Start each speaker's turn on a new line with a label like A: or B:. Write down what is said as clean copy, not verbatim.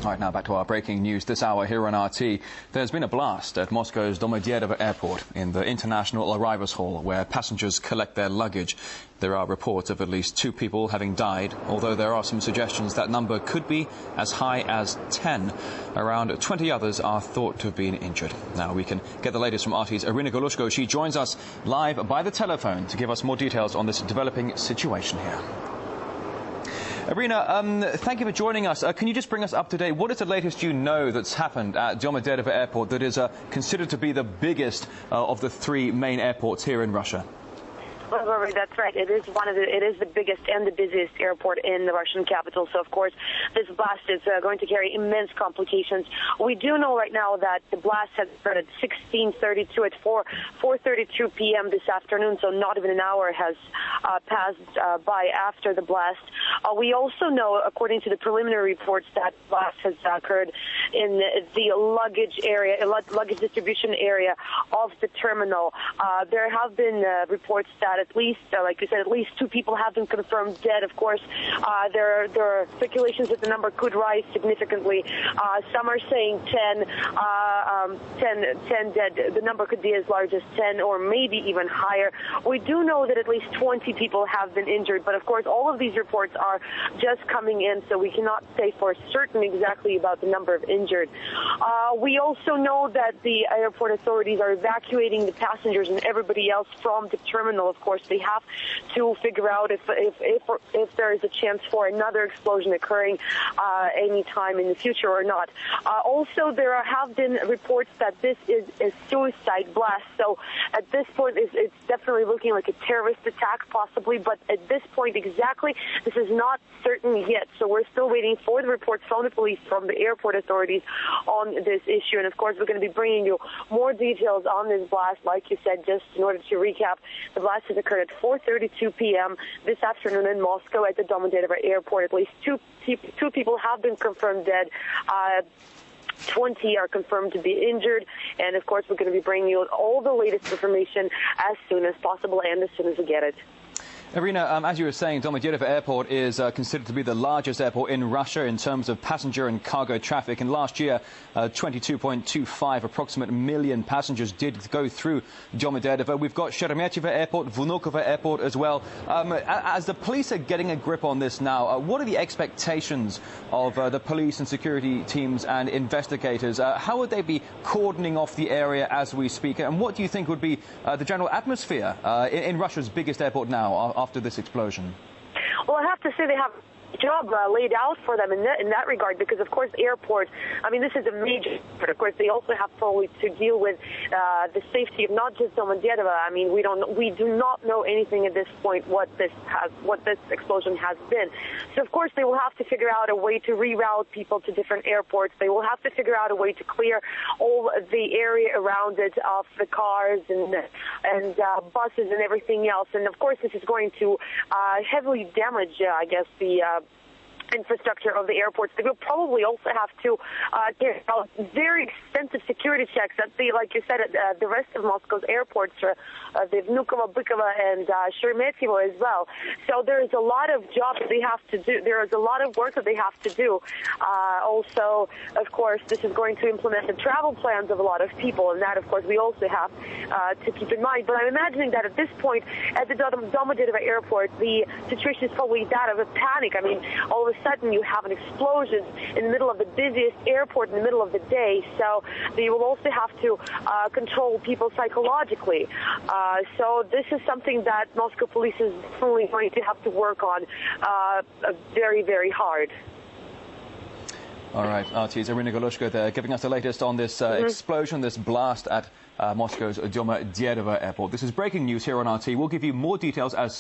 A: All right, now back to our breaking news this hour here on RT. There's been a blast at Moscow's Domodedovo airport in the international arrivals hall where passengers collect their luggage. There are reports of at least 2 people having died, although there are some suggestions that number could be as high as 10. Around 20 others are thought to have been injured. Now we can get the latest from RT's Irina Golushko. She joins us live by the telephone to give us more details on this developing situation here. Irina, thank you for joining us. Can you just bring us up to date? What is the latest you know that's happened at Domodedovo airport that is considered to be the biggest of the 3 main airports here in Russia?
B: Well, Rory, that's right. It is the biggest and the busiest airport in the Russian capital. So, of course, this blast is going to carry immense complications. We do know right now that the blast has started at 16:32 at 4:32 p.m. this afternoon. So not even an hour has passed by after the blast. We also know, according to the preliminary reports, that blast has occurred in the luggage area, luggage distribution area of the terminal. There have been reports that at least, like you said, at least 2 people have been confirmed dead. Of course, there are speculations that the number could rise significantly. Some are saying 10 dead. The number could be as large as 10 or maybe even higher. We do know that at least 20 people have been injured, but of course all of these reports are just coming in, so we cannot say for certain exactly about the number of injured. We also know that the airport authorities are evacuating the passengers and everybody else from the terminal. Of course, they have to figure out if there is a chance for another explosion occurring any time in the future or not. Also, there have been reports that this is a suicide blast. So at this point, it's definitely looking like a terrorist attack, possibly. But at this point, exactly, this is not certain yet. So we're still waiting for the reports from the police, from the airport authorities on this issue. And of course, we're going to be bringing you more details on this blast. Like you said, just in order to recap, the blast has occurred at 4:32 p.m. this afternoon in Moscow at the Domodedovo airport. At least two people have been confirmed dead. 20 are confirmed to be injured, and of course we're going to be bringing you all the latest information as soon as possible and as soon as we get it.
A: Irina, as you were saying, Domodedovo airport is considered to be the largest airport in Russia in terms of passenger and cargo traffic. And last year, 22.25 approximate million passengers did go through Domodedovo. We've got Sheremetyevo airport, Vnukovo airport as well. As the police are getting a grip on this now, what are the expectations of the police and security teams and investigators? How would they be cordoning off the area as we speak? And what do you think would be the general atmosphere in Russia's biggest airport now after this explosion?
B: Well, I have to say they have a job laid out for them in that regard, because of course airport, I mean, this is a major, but of course they also have probably to deal with the safety of not just Domodedovo. I mean, we do not know anything at this point what this explosion has been. So of course they will have to figure out a way to reroute people to different airports. They will have to figure out a way to clear all the area around it of the cars and buses and everything else. And of course this is going to heavily damage, I guess, the infrastructure of the airports. They will probably also have to carry out very extensive security checks at like you said, at the rest of Moscow's airports, the Vnukovo, Bykovo, and Sheremetyevo as well. So there is a lot of jobs they have to do. There is a lot of work that they have to do. Also, of course, this is going to implement the travel plans of a lot of people, and that, of course, we also have to keep in mind. But I'm imagining that at this point, at the Domodedovo airport, the situation is probably that of a panic. I mean, all of a sudden you have an explosion in the middle of the busiest airport in the middle of the day, so they will also have to control people psychologically. So this is something that Moscow police is definitely going to have to work on very, very hard.
A: All right, RT's Irina Golushko there, giving us the latest on this explosion, this blast at Moscow's Domodedovo airport. This is breaking news here on RT. We'll give you more details as